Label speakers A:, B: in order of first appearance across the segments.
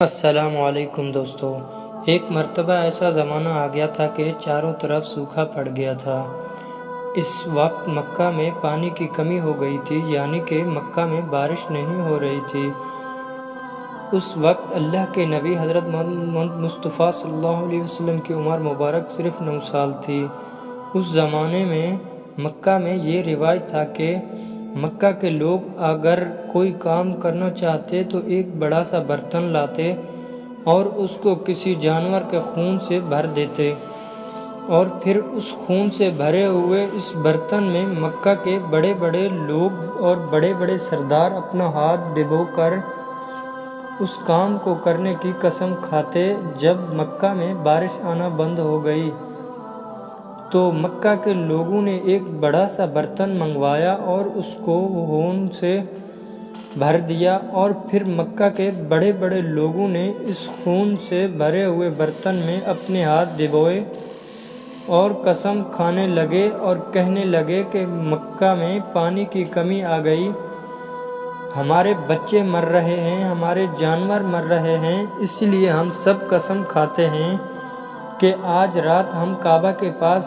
A: السلام علیکم دوستو، ایک مرتبہ ایسا زمانہ آ گیا تھا کہ چاروں طرف سوکھا پڑ گیا تھا۔ اس وقت مکہ میں پانی کی کمی ہو گئی تھی، یعنی کہ مکہ میں بارش نہیں ہو رہی تھی۔ اس وقت اللہ کے نبی حضرت محمد مصطفیٰ صلی اللہ علیہ وسلم کی عمر مبارک صرف 9 سال تھی۔ اس زمانے میں مکہ میں یہ رواج تھا کہ مکہ کے لوگ اگر کوئی کام کرنا چاہتے تو ایک بڑا سا برتن لاتے اور اس کو کسی جانور کے خون سے بھر دیتے، اور پھر اس خون سے بھرے ہوئے اس برتن میں مکہ کے بڑے بڑے لوگ اور بڑے بڑے سردار اپنا ہاتھ ڈبو کر اس کام کو کرنے کی قسم کھاتے۔ جب مکہ میں بارش آنا بند ہو گئی تو مکہ کے لوگوں نے ایک بڑا سا برتن منگوایا اور اس کو خون سے بھر دیا، اور پھر مکہ کے بڑے بڑے لوگوں نے اس خون سے بھرے ہوئے برتن میں اپنے ہاتھ ڈبوئے اور قسم کھانے لگے اور کہنے لگے کہ مکہ میں پانی کی کمی آ گئی، ہمارے بچے مر رہے ہیں، ہمارے جانور مر رہے ہیں، اس لیے ہم سب قسم کھاتے ہیں کہ آج رات ہم کعبہ کے پاس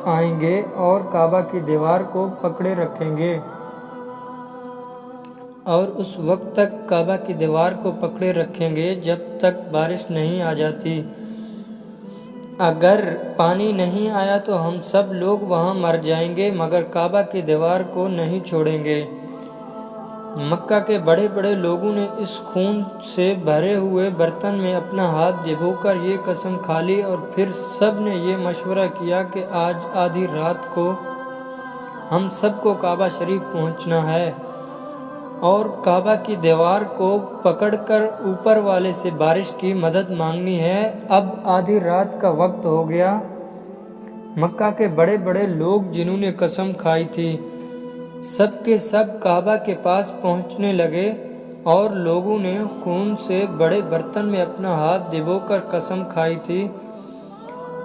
A: آئیں گے اور کعبہ کی دیوار کو پکڑے رکھیں گے، اور اس وقت تک کعبہ کی دیوار کو پکڑے رکھیں گے جب تک بارش نہیں آ جاتی۔ اگر پانی نہیں آیا تو ہم سب لوگ وہاں مر جائیں گے، مگر کعبہ کی دیوار کو نہیں چھوڑیں گے۔ مکہ کے بڑے بڑے لوگوں نے اس خون سے بھرے ہوئے برتن میں اپنا ہاتھ ڈبو کر یہ قسم کھا لی، اور پھر سب نے یہ مشورہ کیا کہ آج آدھی رات کو ہم سب کو کعبہ شریف پہنچنا ہے اور کعبہ کی دیوار کو پکڑ کر اوپر والے سے بارش کی مدد مانگنی ہے۔ اب آدھی رات کا وقت ہو گیا۔ مکہ کے بڑے بڑے لوگ جنہوں نے قسم کھائی تھی سب کے سب کعبہ کے پاس پہنچنے لگے، اور لوگوں نے خون سے بڑے برتن میں اپنا ہاتھ ڈبو کر قسم کھائی تھی،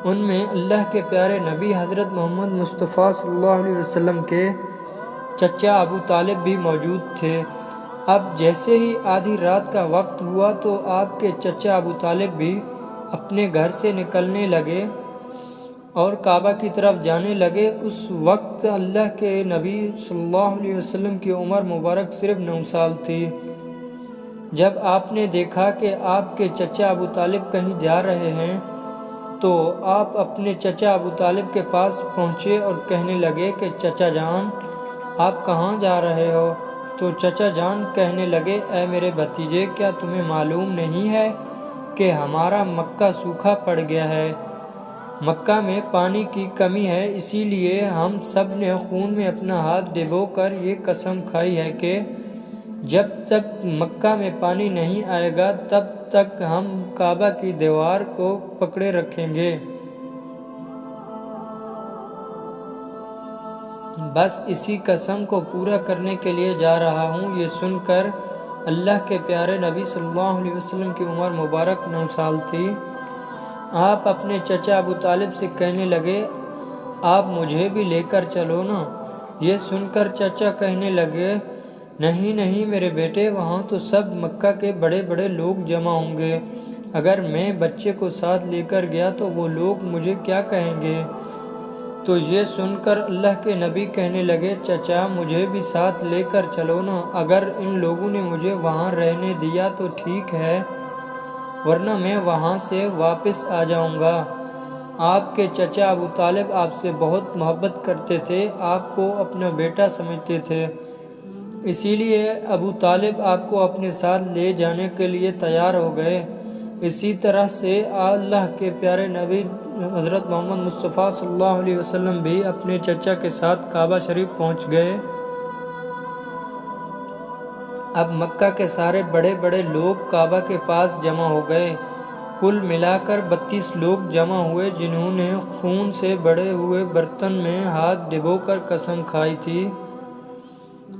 A: ان میں اللہ کے پیارے نبی حضرت محمد مصطفیٰ صلی اللہ علیہ وسلم کے چچا ابو طالب بھی موجود تھے۔ اب جیسے ہی آدھی رات کا وقت ہوا تو آپ کے چچا ابو طالب بھی اپنے گھر سے نکلنے لگے اور کعبہ کی طرف جانے لگے۔ اس وقت اللہ کے نبی صلی اللہ علیہ وسلم کی عمر مبارک صرف 9 سال تھی۔ جب آپ نے دیکھا کہ آپ کے چچا ابو طالب کہیں جا رہے ہیں تو آپ اپنے چچا ابو طالب کے پاس پہنچے اور کہنے لگے کہ چچا جان، آپ کہاں جا رہے ہو؟ تو چچا جان کہنے لگے، اے میرے بھتیجے، کیا تمہیں معلوم نہیں ہے کہ ہمارا مکہ سوکھا پڑ گیا ہے، مکہ میں پانی کی کمی ہے، اسی لیے ہم سب نے خون میں اپنا ہاتھ ڈبو کر یہ قسم کھائی ہے کہ جب تک مکہ میں پانی نہیں آئے گا تب تک ہم کعبہ کی دیوار کو پکڑے رکھیں گے۔ بس اسی قسم کو پورا کرنے کے لیے جا رہا ہوں۔ یہ سن کر اللہ کے پیارے نبی صلی اللہ علیہ وسلم کی عمر مبارک 9 سال تھی۔ آپ اپنے چچا ابو طالب سے کہنے لگے، آپ مجھے بھی لے کر چلو نا۔ یہ سن کر چچا کہنے لگے، نہیں نہیں میرے بیٹے، وہاں تو سب مکہ کے بڑے بڑے لوگ جمع ہوں گے، اگر میں بچے کو ساتھ لے کر گیا تو وہ لوگ مجھے کیا کہیں گے؟ تو یہ سن کر اللہ کے نبی کہنے لگے، چچا مجھے بھی ساتھ لے کر چلو نا، اگر ان لوگوں نے مجھے وہاں رہنے دیا تو ٹھیک ہے، ورنہ میں وہاں سے واپس آ جاؤں گا۔ آپ کے چچا ابو طالب آپ سے بہت محبت کرتے تھے، آپ کو اپنا بیٹا سمجھتے تھے، اسی لیے ابو طالب آپ کو اپنے ساتھ لے جانے کے لیے تیار ہو گئے۔ اسی طرح سے اللہ کے پیارے نبی حضرت محمد مصطفیٰ صلی اللہ علیہ وسلم بھی اپنے چچا کے ساتھ کعبہ شریف پہنچ گئے۔ اب مکہ کے سارے بڑے بڑے لوگ کعبہ کے پاس جمع ہو گئے، کل ملا کر 32 لوگ جمع ہوئے جنہوں نے خون سے بھرے ہوئے برتن میں ہاتھ ڈبو کر قسم کھائی تھی۔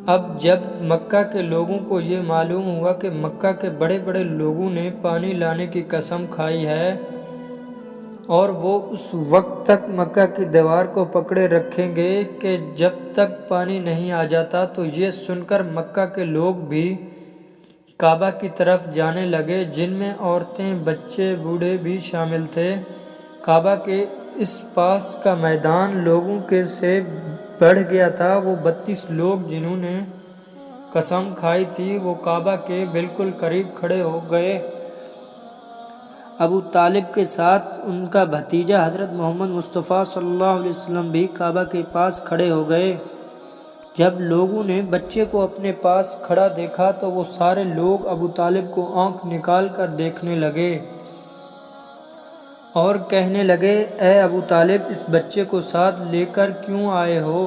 A: اب جب مکہ کے لوگوں کو یہ معلوم ہوا کہ مکہ کے بڑے بڑے لوگوں نے پانی لانے کی قسم کھائی ہے اور وہ اس وقت تک مکہ کی دیوار کو پکڑے رکھیں گے کہ جب تک پانی نہیں آ جاتا، تو یہ سن کر مکہ کے لوگ بھی کعبہ کی طرف جانے لگے، جن میں عورتیں، بچے، بوڑھے بھی شامل تھے۔ کعبہ کے اس پاس کا میدان لوگوں کے سے بڑھ گیا تھا۔ وہ 32 لوگ جنہوں نے قسم کھائی تھی وہ کعبہ کے بالکل قریب کھڑے ہو گئے۔ ابو طالب کے ساتھ ان کا بھتیجا حضرت محمد مصطفیٰ صلی اللہ علیہ وسلم بھی کعبہ کے پاس کھڑے ہو گئے۔ جب لوگوں نے بچے کو اپنے پاس کھڑا دیکھا تو وہ سارے لوگ ابو طالب کو آنکھ نکال کر دیکھنے لگے اور کہنے لگے، اے ابو طالب، اس بچے کو ساتھ لے کر کیوں آئے ہو؟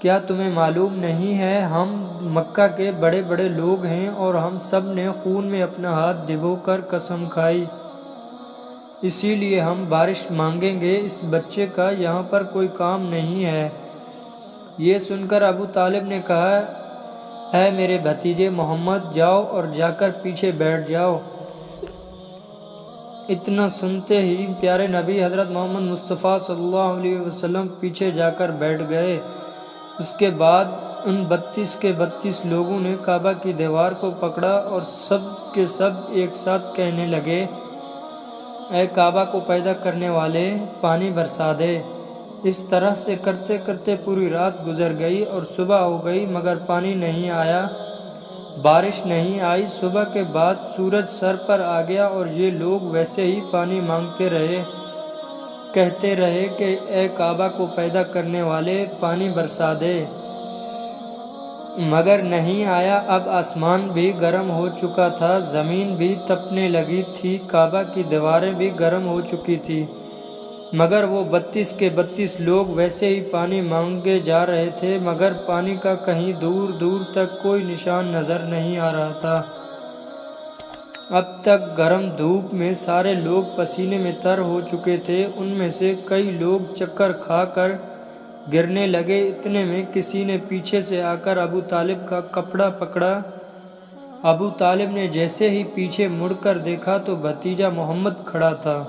A: کیا تمہیں معلوم نہیں ہے ہم مکہ کے بڑے بڑے لوگ ہیں اور ہم سب نے خون میں اپنا ہاتھ ڈبو کر قسم کھائی، اسی لیے ہم بارش مانگیں گے، اس بچے کا یہاں پر کوئی کام نہیں ہے۔ یہ سن کر ابو طالب نے کہا، اے میرے بھتیجے محمد، جاؤ اور جا کر پیچھے بیٹھ جاؤ۔ اتنا سنتے ہی پیارے نبی حضرت محمد مصطفیٰ صلی اللہ علیہ وسلم پیچھے جا کر بیٹھ گئے۔ اس کے بعد ان 32 کے 32 لوگوں نے کعبہ کی دیوار کو پکڑا اور سب کے سب ایک ساتھ کہنے لگے، اے کعبہ کو پیدا کرنے والے، پانی برسا دے۔ اس طرح سے کرتے کرتے پوری رات گزر گئی اور صبح ہو گئی مگر پانی نہیں آیا، بارش نہیں آئی۔ صبح کے بعد سورج سر پر آ گیا اور یہ لوگ ویسے ہی پانی مانگتے رہے، کہتے رہے کہ اے کعبہ کو پیدا کرنے والے، پانی برسا دے، مگر نہیں آیا۔ اب آسمان بھی گرم ہو چکا تھا، زمین بھی تپنے لگی تھی، کعبہ کی دیواریں بھی گرم ہو چکی تھی، مگر وہ 32 کے 32 لوگ ویسے ہی پانی مانگے جا رہے تھے، مگر پانی کا کہیں دور دور تک کوئی نشان نظر نہیں آ رہا تھا۔ اب تک گرم دھوپ میں سارے لوگ پسینے میں تر ہو چکے تھے، ان میں سے کئی لوگ چکر کھا کر گرنے لگے۔ اتنے میں کسی نے پیچھے سے آ کر ابو طالب کا کپڑا پکڑا۔ ابو طالب نے جیسے ہی پیچھے مڑ کر دیکھا تو بھتیجا محمد کھڑا تھا۔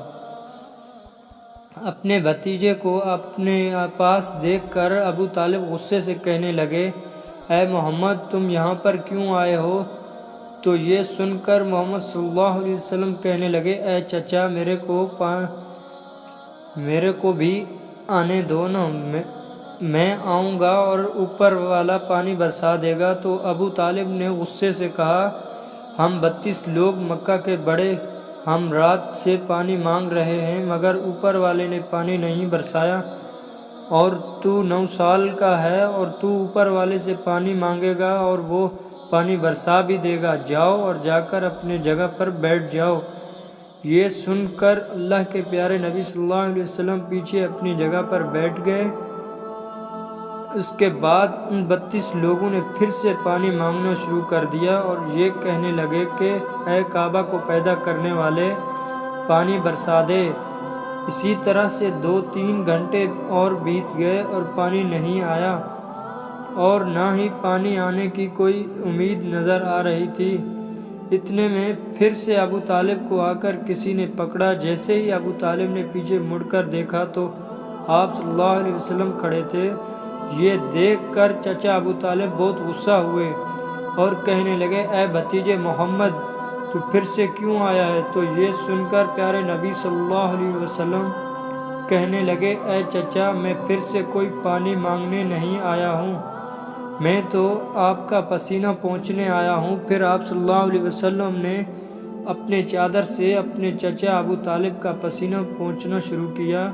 A: اپنے بھتیجے کو اپنے پاس دیکھ کر ابو طالب غصے سے کہنے لگے، اے محمد، تم یہاں پر کیوں آئے ہو؟ تو یہ سن کر محمد صلی اللہ علیہ وسلم کہنے لگے، اے چچا، میرے کو بھی آنے دو نا، میں آؤں گا اور اوپر والا پانی برسا دے گا۔ تو ابو طالب نے غصے سے کہا، ہم 32 لوگ مکہ کے بڑے، ہم رات سے پانی مانگ رہے ہیں مگر اوپر والے نے پانی نہیں برسایا، اور تو 9 سال کا ہے اور تو اوپر والے سے پانی مانگے گا اور وہ پانی برسا بھی دے گا، جاؤ اور جا کر اپنے جگہ پر بیٹھ جاؤ۔ یہ سن کر اللہ کے پیارے نبی صلی اللہ علیہ وسلم پیچھے اپنی جگہ پر بیٹھ گئے۔ اس کے بعد ان 32 لوگوں نے پھر سے پانی مانگنا شروع کر دیا اور یہ کہنے لگے کہ اے کعبہ کو پیدا کرنے والے، پانی برسا دے۔ اسی طرح سے 2-3 گھنٹے اور بیت گئے اور پانی نہیں آیا اور نہ ہی پانی آنے کی کوئی امید نظر آ رہی تھی۔ اتنے میں پھر سے ابو طالب کو آ کر کسی نے پکڑا۔ جیسے ہی ابو طالب نے پیچھے مڑ کر دیکھا تو آپ صلی اللہ علیہ وسلم کھڑے تھے۔ یہ دیکھ کر چچا ابو طالب بہت غصہ ہوئے اور کہنے لگے، اے بھتیجے محمد، تو پھر سے کیوں آیا ہے؟ تو یہ سن کر پیارے نبی صلی اللہ علیہ وسلم کہنے لگے، اے چچا، میں پھر سے کوئی پانی مانگنے نہیں آیا ہوں، میں تو آپ کا پسینہ پوچھنے آیا ہوں۔ پھر آپ صلی اللہ علیہ وسلم نے اپنے چادر سے اپنے چچا ابو طالب کا پسینہ پوچھنا شروع کیا۔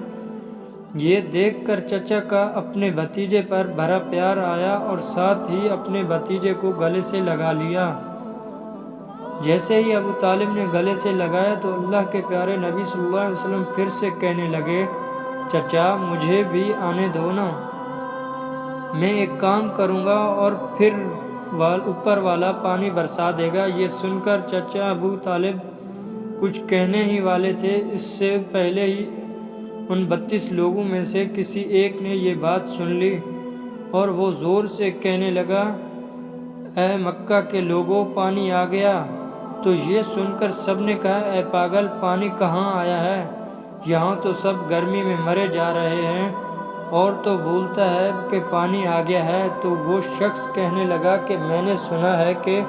A: یہ دیکھ کر چچا کا اپنے بھتیجے پر بڑا پیار آیا اور ساتھ ہی اپنے بھتیجے کو گلے سے لگا لیا۔ جیسے ہی ابو طالب نے گلے سے لگایا تو اللہ کے پیارے نبی صلی اللہ علیہ وسلم پھر سے کہنے لگے، چچا، مجھے بھی آنے دو نا، میں ایک کام کروں گا اور پھر اوپر والا پانی برسا دے گا۔ یہ سن کر چچا ابو طالب کچھ کہنے ہی والے تھے، اس سے پہلے ہی ان 32 لوگوں میں سے کسی ایک نے یہ بات سن لی اور وہ زور سے کہنے لگا، اے مکہ کے لوگوں، پانی آ گیا۔ تو یہ سن کر سب نے کہا، اے پاگل، پانی کہاں آیا ہے؟ یہاں تو سب گرمی میں مرے جا رہے ہیں اور تو بولتا ہے کہ پانی آ گیا ہے۔ تو وہ شخص کہنے لگا کہ میں نے سنا ہے کہ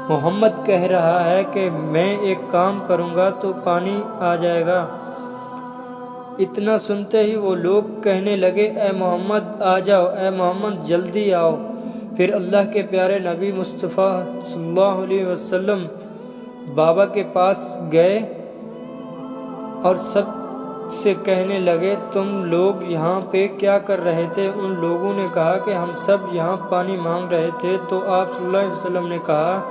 A: محمد کہہ رہا ہے کہ میں ایک کام کروں گا تو پانی آ جائے گا۔ اتنا سنتے ہی وہ لوگ کہنے لگے اے محمد آ جاؤ، اے محمد جلدی آؤ۔ پھر اللہ کے پیارے نبی مصطفیٰ صلی اللہ علیہ وسلم بابا کے پاس گئے اور سب سے کہنے لگے تم لوگ یہاں پہ کیا کر رہے تھے؟ ان لوگوں نے کہا کہ ہم سب یہاں پانی مانگ رہے تھے۔ تو آپ صلی اللہ علیہ وسلم نے کہا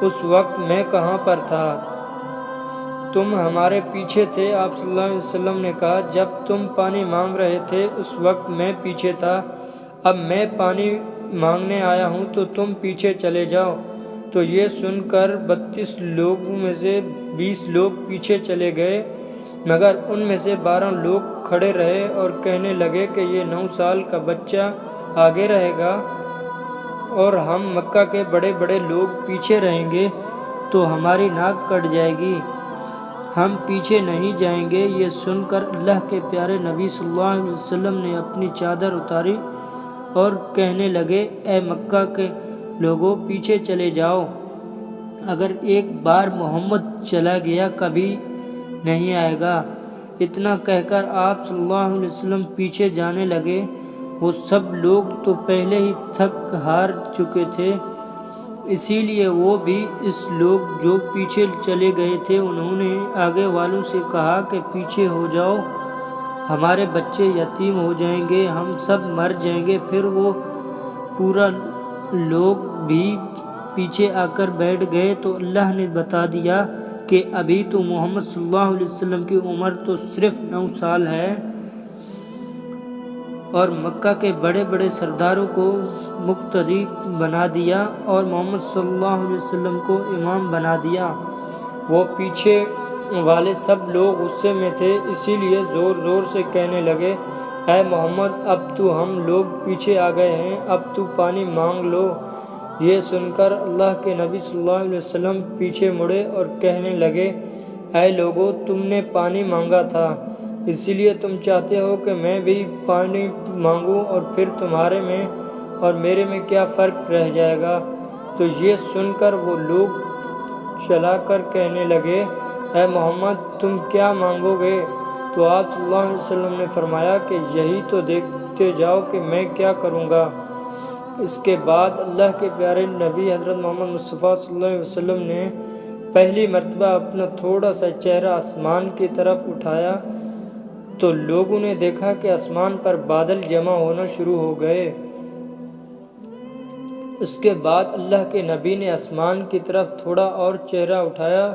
A: اس وقت میں کہاں پر تھا؟ تم ہمارے پیچھے تھے۔ آپ صلی اللہ علیہ وسلم نے کہا جب تم پانی مانگ رہے تھے اس وقت میں پیچھے تھا، اب میں پانی مانگنے آیا ہوں تو تم پیچھے چلے جاؤ۔ تو یہ سن کر 32 لوگوں میں سے 20 لوگ پیچھے چلے گئے، مگر ان میں سے 12 لوگ کھڑے رہے اور کہنے لگے کہ یہ 9 سال کا بچہ آگے رہے گا اور ہم مکہ کے بڑے بڑے لوگ پیچھے رہیں گے تو ہماری ناک کٹ جائے گی، ہم پیچھے نہیں جائیں گے۔ یہ سن کر اللہ کے پیارے نبی صلی اللہ علیہ وسلم نے اپنی چادر اتاری اور کہنے لگے اے مکہ کے لوگوں پیچھے چلے جاؤ، اگر ایک بار محمد چلا گیا کبھی نہیں آئے گا۔ اتنا کہہ کر آپ صلی اللہ علیہ وسلم پیچھے جانے لگے۔ وہ سب لوگ تو پہلے ہی تھک ہار چکے تھے، اسی لیے وہ بھی اس لوگ جو پیچھے چلے گئے تھے انہوں نے آگے والوں سے کہا کہ پیچھے ہو جاؤ، ہمارے بچے یتیم ہو جائیں گے، ہم سب مر جائیں گے۔ پھر وہ پورا لوگ بھی پیچھے آ کر بیٹھ گئے تو اللہ نے بتا دیا کہ ابھی تو محمد صلی اللہ علیہ وسلم کی عمر تو صرف 9 سال ہے اور مکہ کے بڑے بڑے سرداروں کو مقتدی بنا دیا اور محمد صلی اللہ علیہ وسلم کو امام بنا دیا۔ وہ پیچھے والے سب لوگ غصے میں تھے، اسی لیے زور زور سے کہنے لگے اے محمد اب تو ہم لوگ پیچھے آ گئے ہیں، اب تو پانی مانگ لو۔ یہ سن کر اللہ کے نبی صلی اللہ علیہ وسلم پیچھے مڑے اور کہنے لگے اے لوگو تم نے پانی مانگا تھا، اسی لیے تم چاہتے ہو کہ میں بھی پانی مانگوں اور پھر تمہارے میں اور میرے میں کیا فرق رہ جائے گا؟ تو یہ سن کر وہ لوگ چلا کر کہنے لگے اے محمد تم کیا مانگو گے؟ تو آپ صلی اللہ علیہ وسلم نے فرمایا کہ یہی تو دیکھتے جاؤ کہ میں کیا کروں گا۔ اس کے بعد اللہ کے پیارے نبی حضرت محمد مصطفیٰ صلی اللہ علیہ وسلم نے پہلی مرتبہ اپنا تھوڑا سا چہرہ آسمان کی طرف اٹھایا تو لوگوں نے دیکھا کہ آسمان پر بادل جمع ہونا شروع ہو گئے۔ اس کے بعد اللہ کے نبی نے آسمان کی طرف تھوڑا اور چہرہ اٹھایا